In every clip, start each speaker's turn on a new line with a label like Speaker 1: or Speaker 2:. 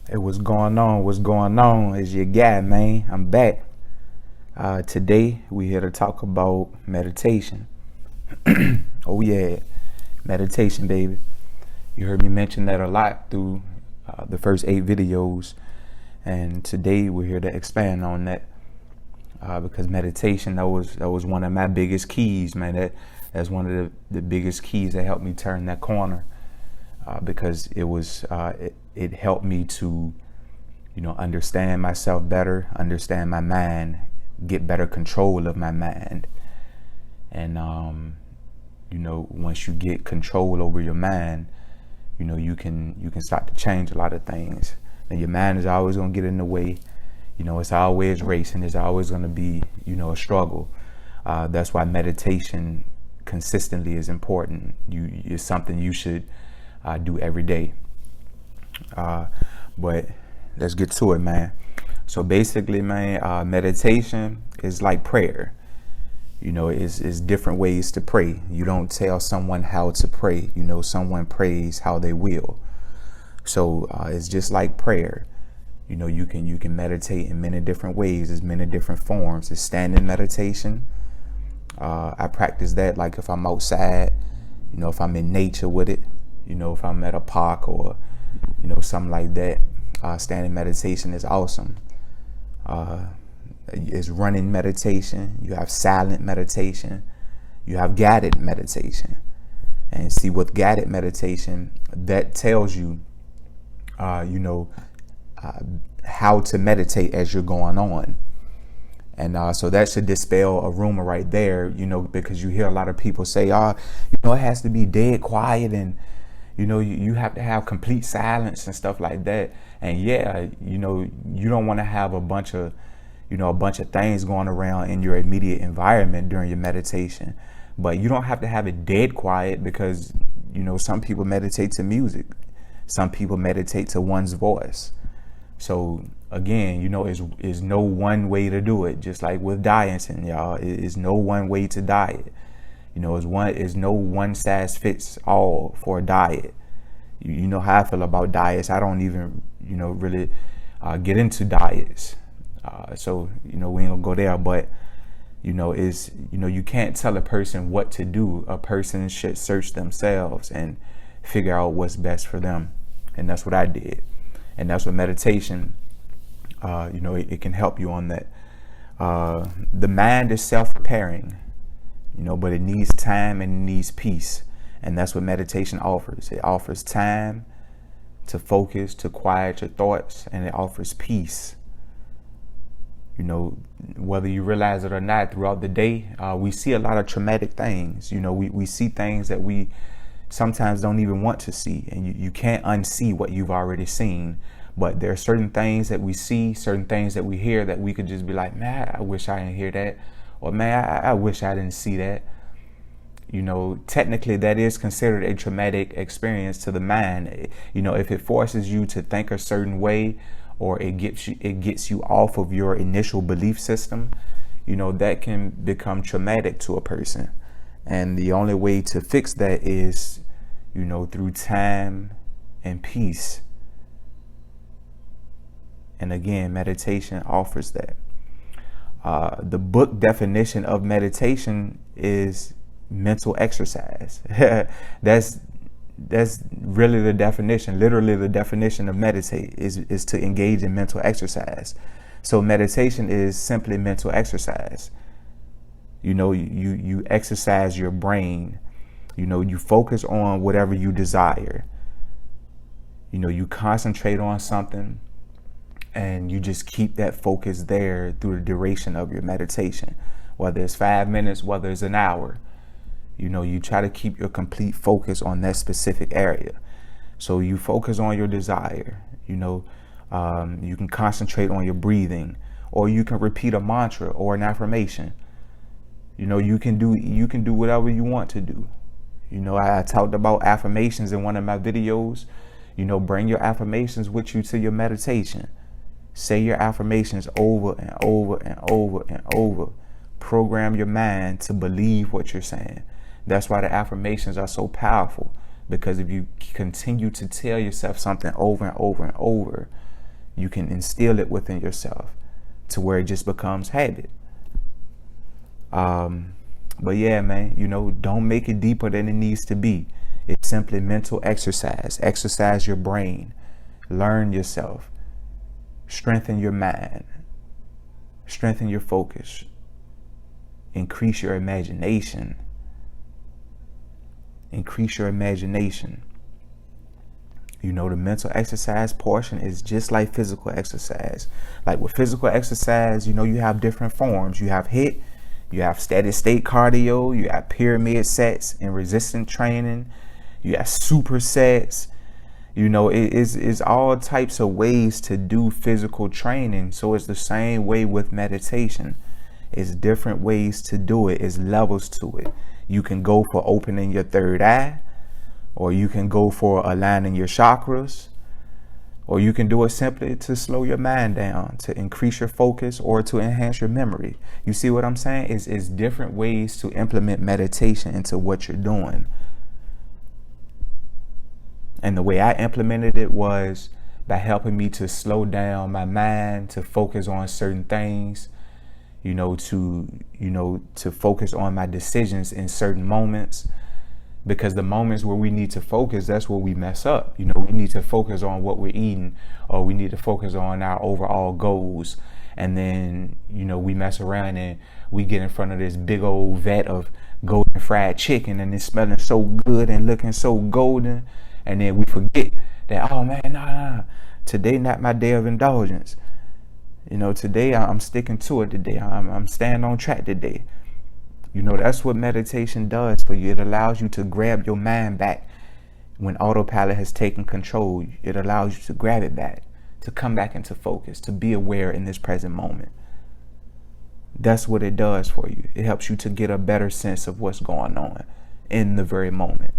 Speaker 1: Hey, what's going on? What's going on? Is your guy, man. I'm back. Today, we here to talk about meditation. Oh, yeah. Meditation, baby. You heard me mention that a lot through the first 8 videos. And today, we're here to expand on that. Because meditation, that was one of my biggest keys, man. That's one of the biggest keys that helped me turn that corner. Because it helped me to understand myself better, understand my mind, get better control of my mind. And, once you get control over your mind, you can start to change a lot of things. And your mind is always going to get in the way. It's always racing. It's always going to be, a struggle. That's why meditation consistently is important. It's something you should do every day. But let's get to it, man. So basically, man, meditation is like prayer. It's different ways to pray. You don't tell someone how to pray. Someone prays how they will. So it's just like prayer. You can meditate in many different ways. There's many different forms. It's standing meditation. I practice that like if I'm outside, if I'm in nature with it, if I'm at a park or, something like that. Standing meditation is awesome. It's running meditation. You have silent meditation. You have guided meditation. And see, with guided meditation, that tells you, how to meditate as you're going on. And so that should dispel a rumor right there, because you hear a lot of people say, it has to be dead quiet and, you have to have complete silence and stuff like that. And yeah, you don't want to have a bunch of things going around in your immediate environment during your meditation. But you don't have to have it dead quiet because, some people meditate to music. Some people meditate to one's voice. So again, is no one way to do it. Just like with dieting, y'all, is no one way to diet. Is no one size fits all for a diet. You know how I feel about diets. I don't even, really get into diets. So, we ain't gonna go there, but, you can't tell a person what to do. A person should search themselves and figure out what's best for them. And that's what I did. And that's what meditation, it can help you on that. The mind is self-repairing. But it needs time and it needs peace. And that's what meditation offers. It offers time to focus, to quiet your thoughts, and it offers peace. Whether you realize it or not, throughout the day, we see a lot of traumatic things. We see things that we sometimes don't even want to see. And you can't unsee what you've already seen. But there are certain things that we see, certain things that we hear that we could just be like, man, I wish I didn't hear that. Or man, I wish I didn't see that. Technically that is considered a traumatic experience to the mind. If it forces you to think a certain way, or it gets you off of your initial belief system, that can become traumatic to a person. And the only way to fix that is, through time and peace. And again, meditation offers that. The book definition of meditation is mental exercise. That's really the definition. Literally, the definition of meditate is to engage in mental exercise. So meditation is simply mental exercise. You exercise your brain. You focus on whatever you desire. You concentrate on something. And you just keep that focus there through the duration of your meditation, whether it's 5 minutes, whether it's an hour. You try to keep your complete focus on that specific area. So you focus on your desire. You can concentrate on your breathing, or you can repeat a mantra or an affirmation. You can do whatever you want to do. I talked about affirmations in one of my videos. Bring your affirmations with you to your meditation. Say your affirmations over and over and over and over. Program your mind to believe what you're saying. That's why the affirmations are so powerful, because if you continue to tell yourself something over and over and over, You can instill it within yourself to where it just becomes habit. But yeah, man, don't make it deeper than it needs to be. It's simply mental exercise. Exercise your brain. Learn yourself. Strengthen your mind. Strengthen your focus. Increase your imagination. Increase your imagination. The mental exercise portion is just like physical exercise. Like with physical exercise, you have different forms. You have HIIT, you have steady state cardio, you have pyramid sets and resistance training, you have supersets. It's all types of ways to do physical training. So it's the same way with meditation. It's different ways to do it. It's levels to it. You can go for opening your third eye, or you can go for aligning your chakras, or you can do it simply to slow your mind down, to increase your focus, or to enhance your memory. You see what I'm saying? It's different ways to implement meditation into what you're doing. And the way I implemented it was by helping me to slow down my mind, to focus on certain things, to focus on my decisions in certain moments. Because the moments where we need to focus, that's where we mess up. We need to focus on what we're eating, or we need to focus on our overall goals. And then, we mess around and we get in front of this big old vat of golden fried chicken, and it's smelling so good and looking so golden. And then we forget that, oh man, nah, today not my day of indulgence. Today I'm sticking to it today. I'm staying on track today. That's what meditation does for you. It allows you to grab your mind back when autopilot has taken control. It allows you to grab it back, to come back into focus, to be aware in this present moment. That's what it does for you. It helps you to get a better sense of what's going on in the very moment.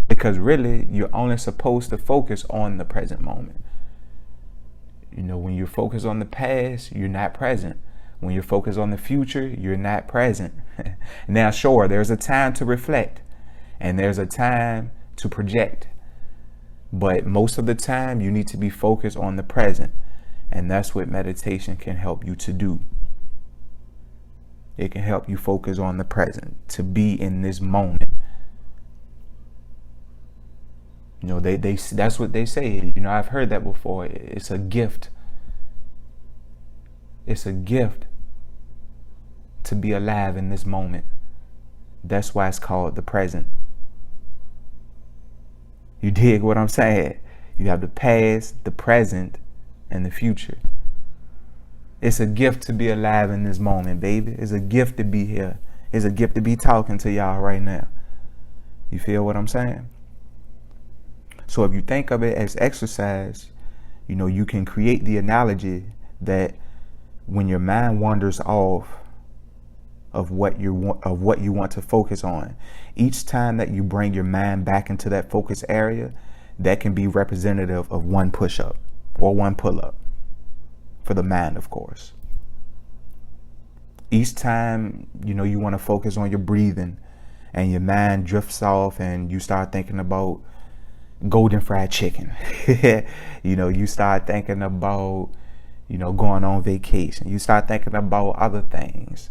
Speaker 1: Because really, you're only supposed to focus on the present moment. When you focus on the past, you're not present. When you're focused on the future, you're not present. Now, sure, there's a time to reflect and there's a time to project. But most of the time, you need to be focused on the present. And that's what meditation can help you to do. It can help you focus on the present, to be in this moment. That's what they say. I've heard that before. It's a gift. It's a gift to be alive in this moment. That's why it's called the present. You dig what I'm saying? You have the past, the present, and the future. It's a gift to be alive in this moment, baby. It's a gift to be here. It's a gift to be talking to y'all right now. You feel what I'm saying? So if you think of it as exercise, you can create the analogy that when your mind wanders off of what you want to focus on, each time that you bring your mind back into that focus area, that can be representative of one push-up or one pull-up for the mind, of course. Each time, you want to focus on your breathing and your mind drifts off and you start thinking about golden fried chicken. You start thinking about, going on vacation. You start thinking about other things.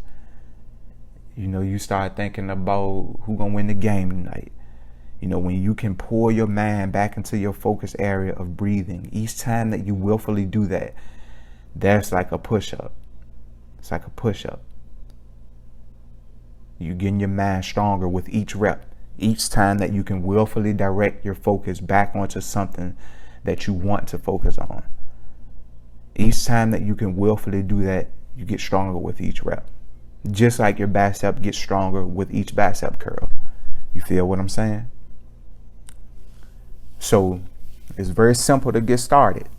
Speaker 1: You start thinking about who gonna win the game tonight. When you can pull your mind back into your focus area of breathing, each time that you willfully do that, that's like a push-up. It's like a push-up. You're getting your mind stronger with each rep. Each time that you can willfully direct your focus back onto something that you want to focus on. Each time that you can willfully do that, you get stronger with each rep. Just like your bicep gets stronger with each bicep curl. You feel what I'm saying? So it's very simple to get started.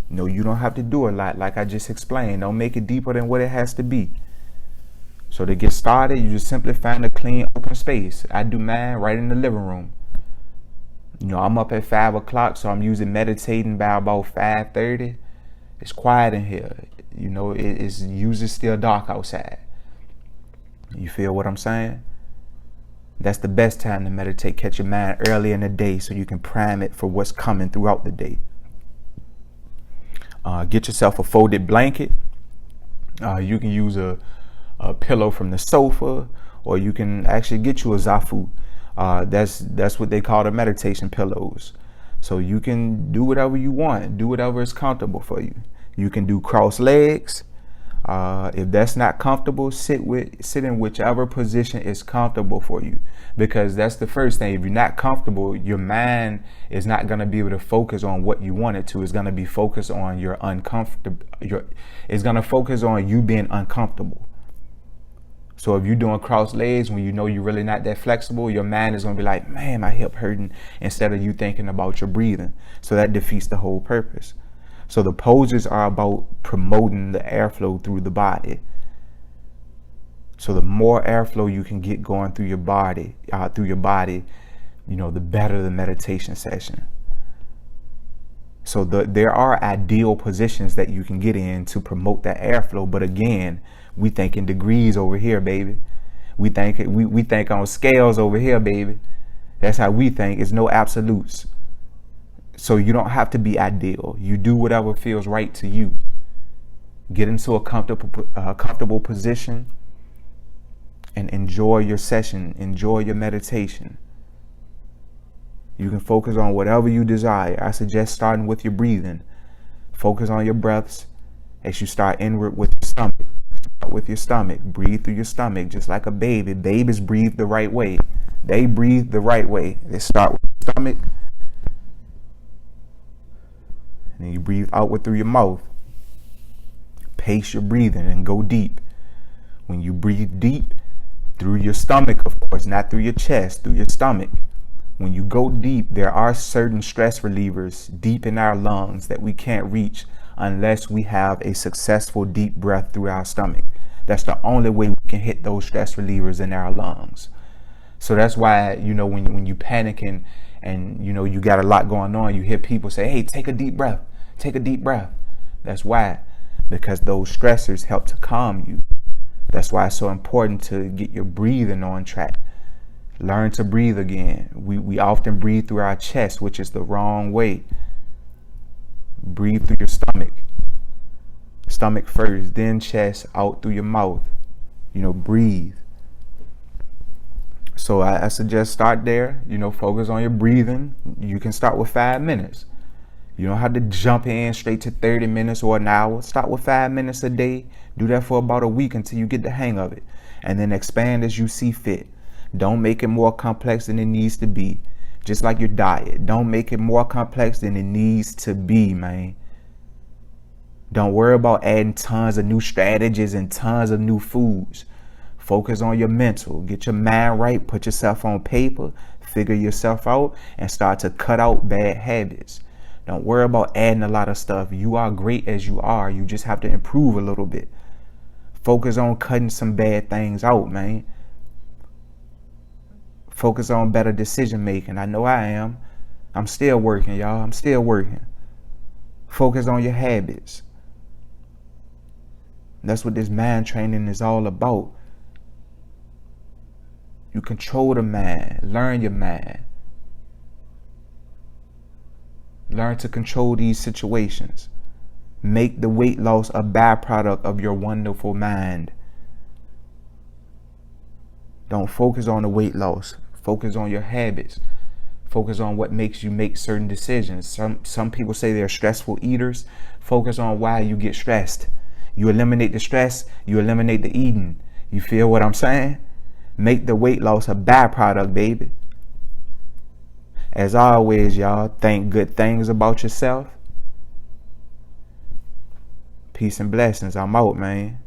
Speaker 1: You don't have to do a lot, like I just explained. Don't make it deeper than what it has to be. So to get started, you just simply find a clean, open space. I do mine right in the living room. I'm up at 5 o'clock, so I'm usually meditating by about 5:30. It's quiet in here. It's usually still dark outside. You feel what I'm saying? That's the best time to meditate. Catch your mind early in the day so you can prime it for what's coming throughout the day. Get yourself a folded blanket. You can use a pillow from the sofa, or you can actually get you a Zafu. That's what they call the meditation pillows. So you can do whatever you want, do whatever is comfortable for you. You can do cross legs. If that's not comfortable, sit in whichever position is comfortable for you, because that's the first thing. If you're not comfortable, your mind is not going to be able to focus on what you want it to. It's going to be focused on your uncomfortable. It's going to focus on you being uncomfortable. So if you're doing cross legs when you know you're really not that flexible, your mind is going to be like, man, my hip hurting, instead of you thinking about your breathing. So that defeats the whole purpose. So the poses are about promoting the airflow through the body. So the more airflow you can get going through your body, the better the meditation session. So there are ideal positions that you can get in to promote that airflow. But again, we think in degrees over here, baby. We think on scales over here, baby. That's how we think. It's no absolutes. So you don't have to be ideal. You do whatever feels right to you. Get into a comfortable position and enjoy your session. Enjoy your meditation. You can focus on whatever you desire. I suggest starting with your breathing. Focus on your breaths as you start inward with your stomach. Start with your stomach. Breathe through your stomach just like a baby. Babies breathe the right way. They breathe the right way. They start with your stomach. And then you breathe outward through your mouth. Pace your breathing and go deep. When you breathe deep, through your stomach, of course, not through your chest, through your stomach. When you go deep, there are certain stress relievers deep in our lungs that we can't reach unless we have a successful deep breath through our stomach. That's the only way we can hit those stress relievers in our lungs. So that's why, when you panicking and you got a lot going on, you hear people say, hey, take a deep breath, take a deep breath. That's why, because those stressors help to calm you. That's why it's so important to get your breathing on track. Learn to breathe again. We often breathe through our chest, which is the wrong way. Breathe through your stomach. Stomach first, then chest, out through your mouth. Breathe. So I suggest start there. Focus on your breathing. You can start with 5 minutes. You don't have to jump in straight to 30 minutes or an hour. Start with 5 minutes a day. Do that for about a week until you get the hang of it. And then expand as you see fit. Don't make it more complex than it needs to be. Just like your diet. Don't make it more complex than it needs to be, man. Don't worry about adding tons of new strategies and tons of new foods. Focus on your mental. Get your mind right. Put yourself on paper. Figure yourself out and start to cut out bad habits. Don't worry about adding a lot of stuff. You are great as you are. You just have to improve a little bit. Focus on cutting some bad things out, man. Focus on better decision making. I know I am. I'm still working, y'all. I'm still working. Focus on your habits. That's what this mind training is all about. You control the mind. Learn your mind. Learn to control these situations. Make the weight loss a byproduct of your wonderful mind. Don't focus on the weight loss. Focus on your habits. Focus on what makes you make certain decisions. Some people say they're stressful eaters. Focus on why you get stressed. You eliminate the stress, you eliminate the eating. You feel what I'm saying? Make the weight loss a byproduct, baby. As always, y'all, think good things about yourself. Peace and blessings. I'm out, man.